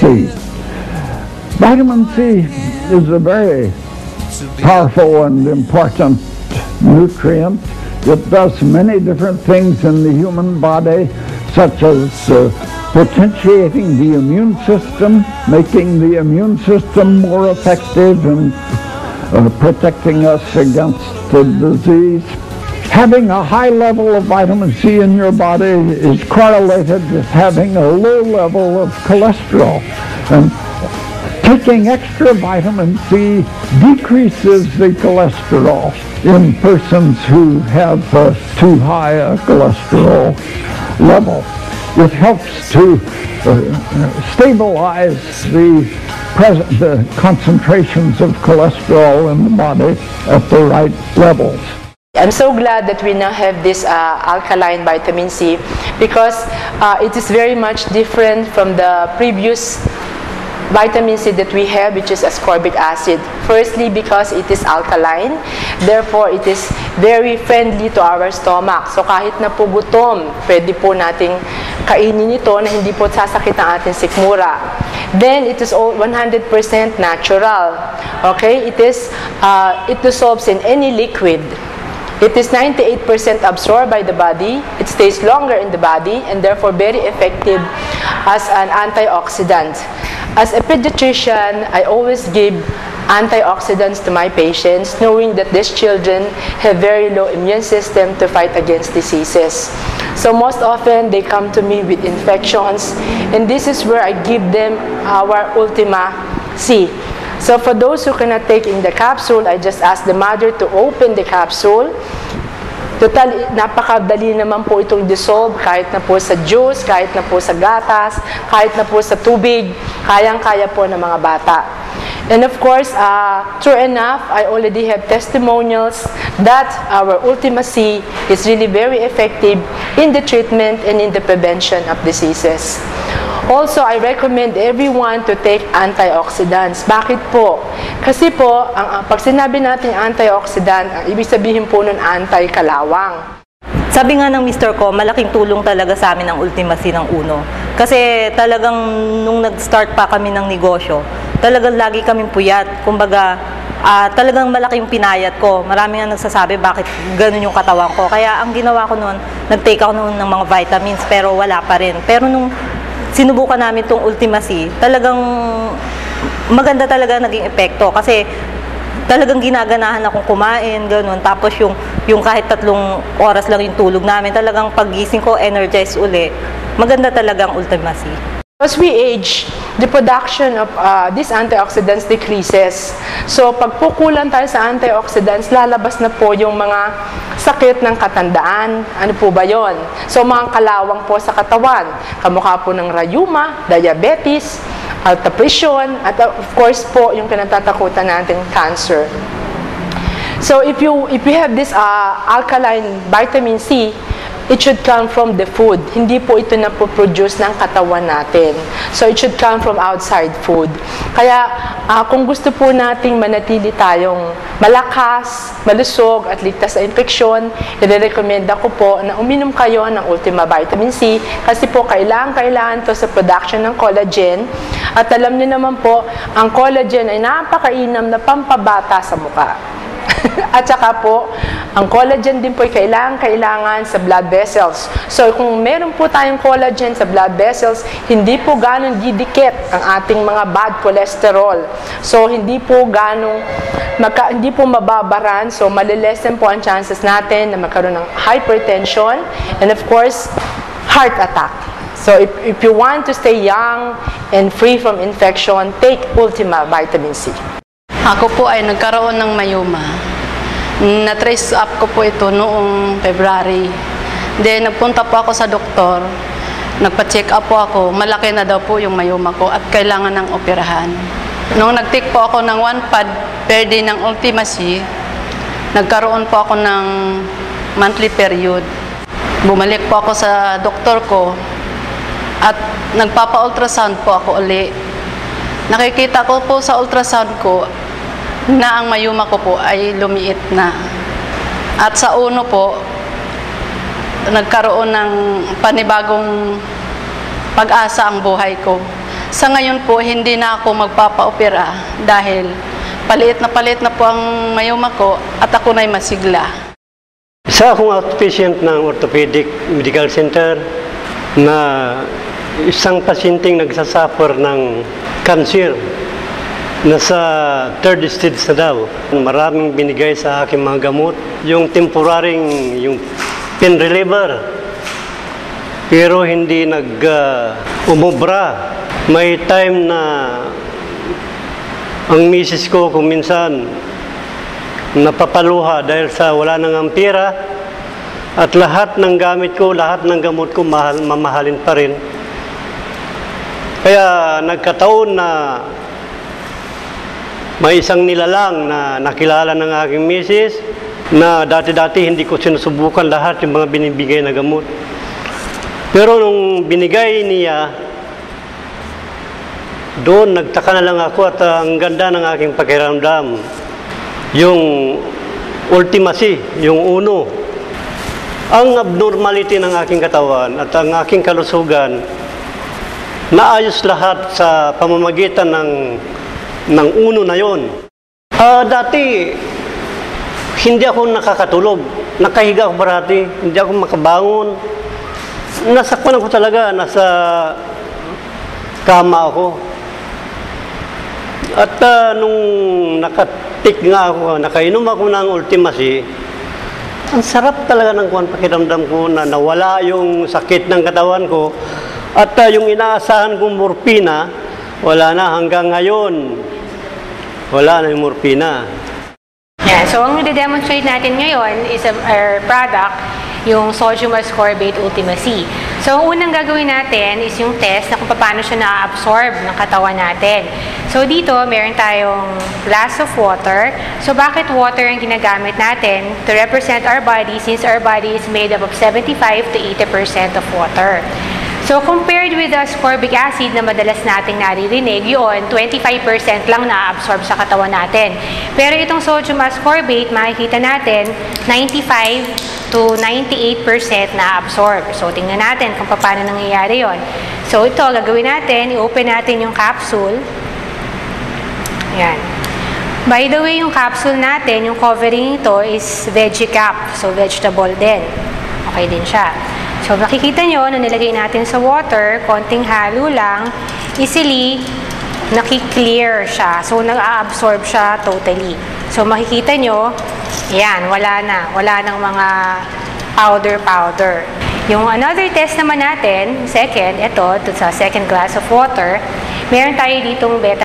C. Vitamin C is a very powerful and important nutrient. It does many different things in the human body, such as potentiating the immune system, making the immune system more effective in protecting us against the disease. Having a high level of vitamin C in your body is correlated with having a low level of cholesterol. And taking extra vitamin C decreases the cholesterol in persons who have too high a cholesterol level. It helps to stabilize the concentrations of cholesterol in the body at the right levels. I'm so glad that we now have this alkaline vitamin C, because it is very much different from the previous vitamin C that we have, which is ascorbic acid. Firstly, because it is alkaline, therefore it is very friendly to our stomach. So kahit na po gutom, pwede po nating kainin ito na hindi po sasakit ang ating sikmura. Then it is all 100% natural. Okay, it dissolves in any liquid. It is 98% absorbed by the body. It stays longer in the body and therefore very effective as an antioxidant. As a pediatrician, I always give antioxidants to my patients, knowing that these children have very low immune system to fight against diseases. So most often they come to me with infections, and this is where I give them our Ultima C. So for those who cannot take in the capsule, I just ask the mother to open the capsule. Total, napakadali naman po itong dissolve, kahit na po sa juice, kahit na po sa gatas, kahit na po sa tubig, kayang-kaya po ng mga bata. And of course, true enough, I already have testimonials that our Ultima C is really very effective in the treatment and in the prevention of diseases. Also, I recommend everyone to take antioxidants. Bakit po? Kasi po, pag sinabi natin antioxidant, ang ibig sabihin po nun anti-kalawang. Sabi nga ng Mr. ko, malaking tulong talaga sa amin ang Ultima C ng uno. Kasi talagang nung nag-start pa kami ng negosyo, talagang lagi kaming puyat. Kumbaga, talagang malaki yung pinayat ko. Marami nga nagsasabi bakit ganun yung katawan ko. Kaya ang ginawa ko noon, nag-take ako noon ng mga vitamins pero wala pa rin. Pero nung sinubukan namin itong Ultima C, talagang maganda talaga naging epekto. Kasi talagang ginaganahan akong kumain, ganun. Tapos yung kahit 3 oras lang yung tulog namin, talagang paggising ko, energized uli. Maganda talagang Ultima C. As we age, the production of these antioxidants decreases. So, pag po kulang tayo sa antioxidants, lalabas na po yung mga sakit ng katandaan. Ano po ba yon? So, mga kalawang po sa katawan. Kamukha po ng rheuma, diabetes, alta presyon, at of course po, yung kinatatakutan natin, cancer. So, if you have this alkaline vitamin C, it should come from the food. Hindi po ito na po-produce ng katawan natin. So, it should come from outside food. Kaya, kung gusto po nating manatili tayong malakas, malusog, at ligtas sa infeksyon, i-recommend ako po na uminom kayo ng Ultima Vitamin C kasi po kailangan to sa production ng collagen. At alam niyo naman po, ang collagen ay napakainam na pampabata sa mukha. At saka po, ang collagen din po ay kailangan sa blood vessels. So, kung meron po tayong collagen sa blood vessels, hindi po ganun didikit ang ating mga bad cholesterol. So, hindi po mababaran. So, malilesen po ang chances natin na magkaroon ng hypertension and of course, heart attack. So, if you want to stay young and free from infection, take Ultima Vitamin C. Ako po ay nagkaroon ng myoma. Na-trace up ko po ito noong February. Then, nagpunta po ako sa doktor. Nagpa-check up po ako. Malaki na daw po yung myoma ko at kailangan ng operahan. Nung nag-take po ako ng 1 pad per day ng Ultima C, nagkaroon po ako ng monthly period. Bumalik po ako sa doktor ko at nagpapa-ultrasound po ako uli. Nakikita ko po sa ultrasound ko na ang myoma ko po ay lumiit na. At sa uno po, nagkaroon ng panibagong pag-asa ang buhay ko. Sa ngayon po, hindi na ako magpapa-opera dahil paliit na po ang mayoma ko at ako na'y masigla. Isa akong outpatient ng Orthopedic Medical Center na isang pasyenteng nagsasuffer ng cancer. Nasa third stage na daw. Maraming binigay sa aking mga gamot. Yung temporaring, yung pain reliever. Pero hindi umubra. May time na ang misis ko kung minsan napapaluha dahil sa wala nang pera at lahat ng gamit ko, lahat ng gamot ko mamahalin pa rin. Kaya nagkataon na may isang nilalang na nakilala ng aking misis na dati-dati hindi ko sinusubukan lahat yung mga binibigay na gamot. Pero nung binigay niya, doon nagtaka na lang ako at ang ganda ng aking pakiramdam. Yung ultimacy, yung uno. Ang abnormality ng aking katawan at ang aking kalusugan, naayos lahat sa pamamagitan ng uno na yon. Dati, hindi ako nakakatulog. Nakahiga ako parati, hindi ako makabangon. Nasakpan ako talaga, nasa kama ako. At nung nakatik nga ako, nakainom ako ng ultimacy, ang sarap talaga ng pakiramdam ko na nawala yung sakit ng katawan ko at yung inaasahan kong morpina, wala na hanggang ngayon. Wala na yung morpina. Yeah, so ang i-demonstrate natin ngayon is our product, yung sodium ascorbate Ultima-C. So, ang unang gagawin natin is yung test na kung paano siya na-absorb ng katawan natin. So, dito, meron tayong glass of water. So, bakit water ang ginagamit natin? To represent our body, since our body is made up of 75 to 80% of water. So, compared with the ascorbic acid na madalas nating naririnig, yun, 25% lang na-absorb sa katawan natin. Pero itong sodium ascorbate, makikita natin, 95 to 98% na-absorb. So, tingnan natin kung paano nangyayari yon. So, ito, gagawin natin, i-open natin yung capsule. Ayan. By the way, yung capsule natin, yung covering ito is veggie-cap. So, vegetable din. Okay din siya. So, makikita nyo, nung nilagay natin sa water, konting halo lang, easily, nakiklear siya. So, nag-a-absorb siya totally. So, makikita nyo, yan, wala na. Wala nang mga powder. Yung another test naman natin, second, ito sa second glass of water, meron tayo ditong beta